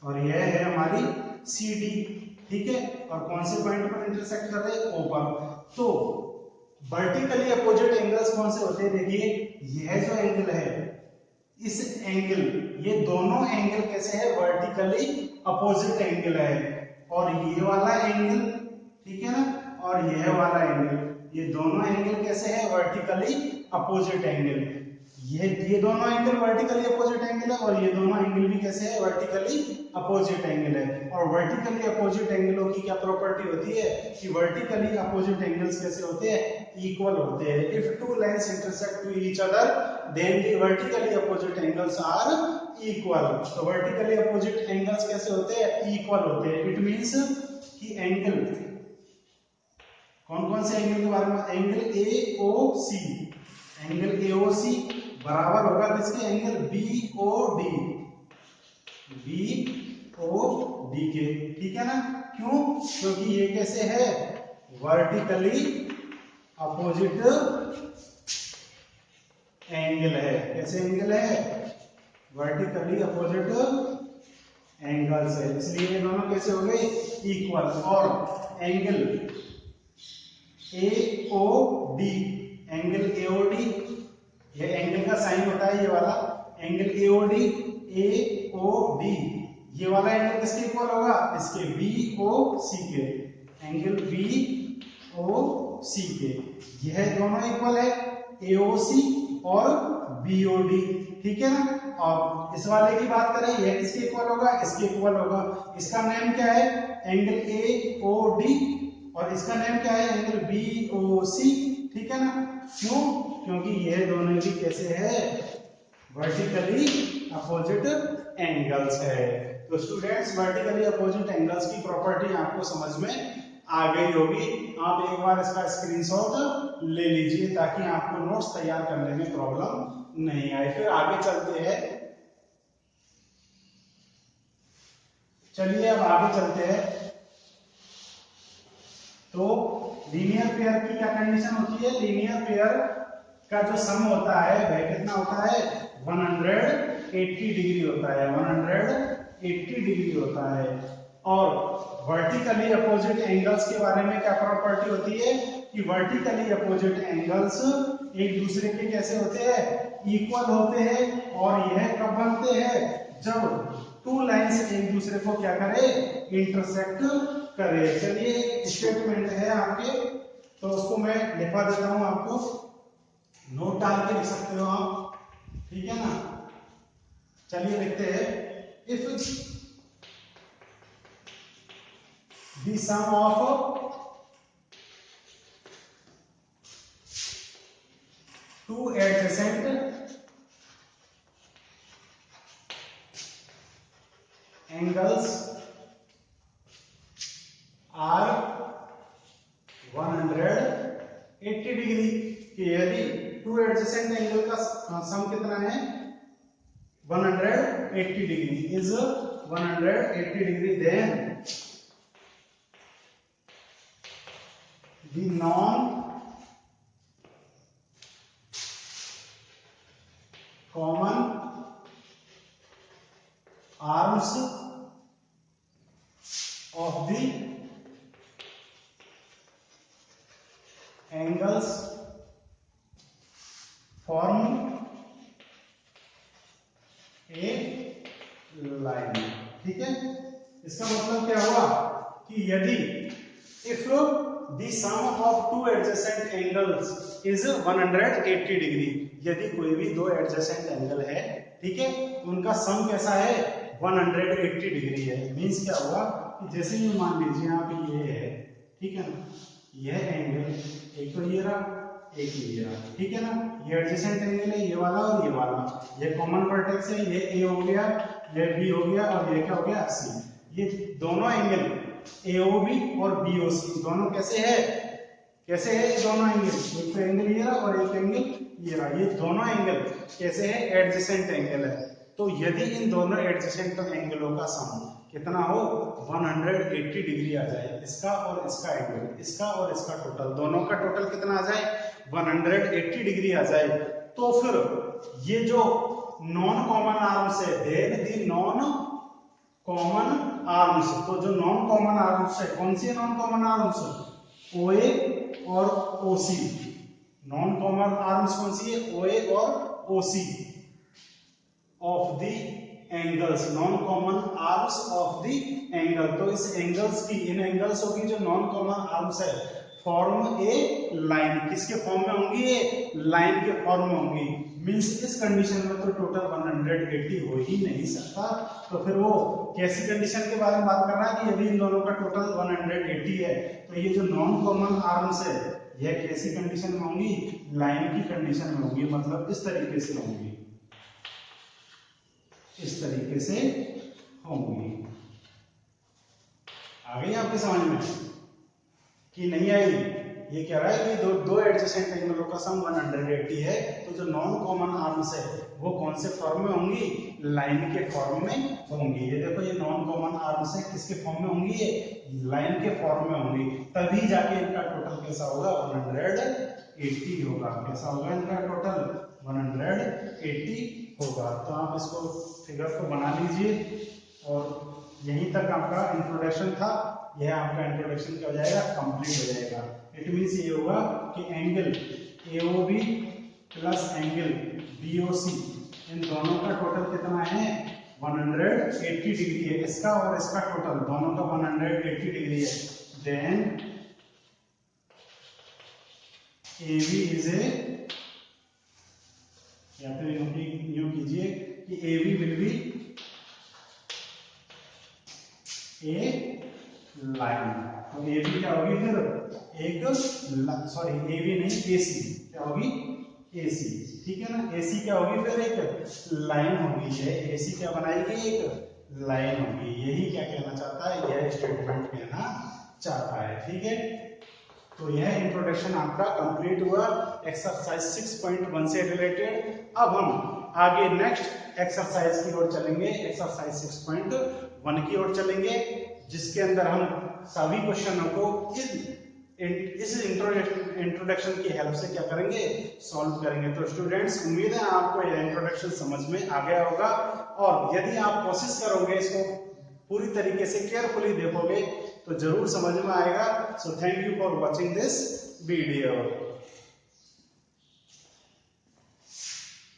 और यह है हमारी CD, ठीक है, और कौन से पॉइंट पर इंटरसेक्ट कर रहे हैं? O पर। तो वर्टिकली अपोजिट एंगल्स कौन से होते हैं? देखिए, यह जो एंगल है, इस एंगल, ये दोनों एंगल कैसे है? वर्टिकली अपोजिट एंगल है। और ये वाला एंगल, ठीक है ना, और यह वाला एंगल, ये दोनों एंगल कैसे है? Vertically opposite angle. ये दोनों एंगल वर्टिकली अपोजिट एंगल है और ये दोनों एंगल भी कैसे है? वर्टिकली अपोजिट एंगल है। और वर्टिकली अपोजिट एंगलों की क्या प्रॉपर्टी होती है कि वर्टिकली अपोजिट एंगल्स कैसे होते हैं? इक्वल होते हैं। If two lines intersect to each other then the vertically opposite angles are equal. तो वर्टिकली अपोजिट एंगल्स कैसे होते हैं? इक्वल होते हैं। इट मींस कि एंगल, कौन कौन से एंगल के बारे में? एंगल AOC, एंगल AOC बराबर होगा किसके? एंगल BOD के, ठीक है ना। क्यों? क्योंकि ये कैसे है? वर्टिकली अपोजिट एंगल है। कैसे एंगल है? वर्टिकली अपोजिट एंगल्स है, इसलिए ये दोनों कैसे हो गए? इक्वल। और एंगल AOD, एंगल AOD, ये एंगल का साइन होता है ये वाला एंगल AOD, ये वाला एंगल किसके इक्वल होगा? इसके BOC के, एंगल BOC के। यह दोनों इक्वल है, AOC और BOD, ठीक है ना। और इस वाले की बात करें, यह किसके इक्वल होगा? इसके इक्वल होगा। इसका नेम क्या है? एंगल AOD, और इसका नेम क्या है? एंगल BOC, ठीक है ना। क्यों? क्योंकि यह दोनों भी कैसे है? वर्टिकली अपोजिट एंगल्स है। तो स्टूडेंट्स वर्टिकली अपोजिट एंगल्स की प्रॉपर्टी आपको समझ में आ गई होगी। आप एक बार इसका स्क्रीनशॉट ले लीजिए ताकि आपको नोट्स तैयार करने में प्रॉब्लम नहीं आए। फिर आगे चलते हैं। चलिए अब आगे चलते हैं। तो लीनियर पेयर की क्या कंडीशन होती है? लीनियर पेयर का जो सम होता है वह कितना होता है? 180 डिग्री होता है। 180 डिग्री होता है। और वर्टिकली अपोजिट एंगल्स के बारे में क्या प्रॉपर्टी होती है कि वर्टिकली अपोजिट एंगल्स एक दूसरे के कैसे होते हैं? इक्वल होते हैं। और यह कब बनते हैं? जब टू लाइंस एक दूसरे को क्या करे? इंटरसेक्ट करे। चलिए स्टेटमेंट है आपके, तो उसको मैं लिखवा देता हूं आपको, नोट डाल के लिख सकते हो आप, ठीक है ना। चलिए लिखते हैं। If the sum of two adjacent angles are 180 degree, कि यदि टू एडजेसेंट एंगल का सम कितना है? 180 degree is 180 degree, then the non-common arms of the angles form a line। ठीक है, इसका मतलब क्या हुआ कि यदि if the sum of two adjacent angles is 180 degree, यदि कोई भी दो एडजेसेंट एंगल है, ठीक है, उनका सम कैसा है? 180 डिग्री है। मींस क्या हुआ कि जैसे ये मान लीजिए आप, ये है, ठीक है ना, यह एंगल एक तो ये रहा, एक ये रहा, ठीक है ना, ये एडजेसेंट एंगल है, ये वाला और ये वाला, ये कॉमन वर्टेक्स है, ये ए हो गया, ये बी हो गया, और ये क्या हो गया? सी। ये दोनों एंगल AOB और BOC दोनों कैसे है? कैसे है ये दोनों एंगल? एक तो एंगल ये रहा और एक एंगल ये रहा। ये दोनों एंगल कैसे है? एडजेसेंट एंगल है। तो यदि इन दोनों एडजेसेंट एंगलों का सम कितना हो? 180 डिग्री आ जाए, इसका और इसका एंगल, इसका और इसका टोटल, दोनों का टोटल कितना आ जाए? 180 डिग्री आ जाए, तो फिर ये जो नॉन कॉमन आर्म्स है, then the non common arms, तो जो नॉन कॉमन आर्म्स है, कौन सी नॉन कॉमन आर्म्स? OA और OC। नॉन कॉमन आर्म्स कौन सी है? OA और OC of the angles, non common arms of the angle. तो इस एंगल्स की, इन एंगल्स की जो नॉन कॉमन आर्म्स है, फॉर्म ए लाइन। किसके फॉर्म में होंगी? ये लाइन के फॉर्म में होंगी। मींस इस कंडीशन में तो टोटल 180 हो ही नहीं सकता। तो फिर वो कैसी कंडीशन के बारे में बात कर रहा है कि यदि इन दोनों का टोटल 180 है, तो ये जो नॉन कॉमन आर्म्स है, यह कैसी कंडीशन में होंगी? लाइन की कंडीशन में होंगी। मतलब इस तरीके से होंगी, इस तरीके से होंगी। आ गई आपके समझ में कि नहीं आई? ये कह रहा है कि दो एडजेसेंट एंगलों का सम 180 है, तो जो नॉन कॉमन आर्म्स है वो कौन से फॉर्म में होंगी? लाइन के फॉर्म में होंगी। ये देखो, ये नॉन कॉमन आर्म्स है, किसके फॉर्म में होंगी? ये लाइन के फॉर्म में होंगी। तभी जाके इनका टोटल कैसा होगा? 180 होगा। कैसा होगा इनका टोटल? 180 होगा। तो आप इसको फिगर को बना लीजिए, और यहीं तक आपका इंट्रोडक्शन था। यह आपका इंट्रोडक्शन क्या हो जाएगा? कंप्लीट हो जाएगा। इट मींस ये होगा कि angle AOB plus angle BOC, इन दोनों का टोटल कितना है? 180 डिग्री है। इसका और इसका टोटल दोनों का 180 डिग्री है। देन AB इज ए, या फिर यूं कीजिए कि AB will be A line. तो AB क्या होगी फिर? एक, सॉरी AB नहीं, AC क्या होगी? AC, ठीक है ना। AC क्या होगी, फिर एक लाइन होगी, ये AC क्या बनाएगी, एक लाइन होगी। यही क्या कहना चाहता है, यह स्टेटमेंट कहना चाहता है, ठीक है। तो यह इंट्रोडक्शन आपका कंप्लीट हुआ एक्सरसाइज 6.1 से रिलेटेड। अब हम आगे नेक्स्ट एक्सरसाइज की ओर चलेंगे, एक्सरसाइज 6.1 की ओर चलेंगे, जिसके अंदर हम सभी क्वेश्चनों को इस इंट्रोडक्शन की हेल्प से क्या करेंगे, सॉल्व करेंगे। तो स्टूडेंट्स, उम्मीद है आपको यह इंट्रोडक्शन समझ में आ गया होगा, और यदि आप कोशिश करोगे, इसको पूरी तरीके से केयरफुली देखोगे, तो जरूर समझ में आएगा। So thank you for watching this video.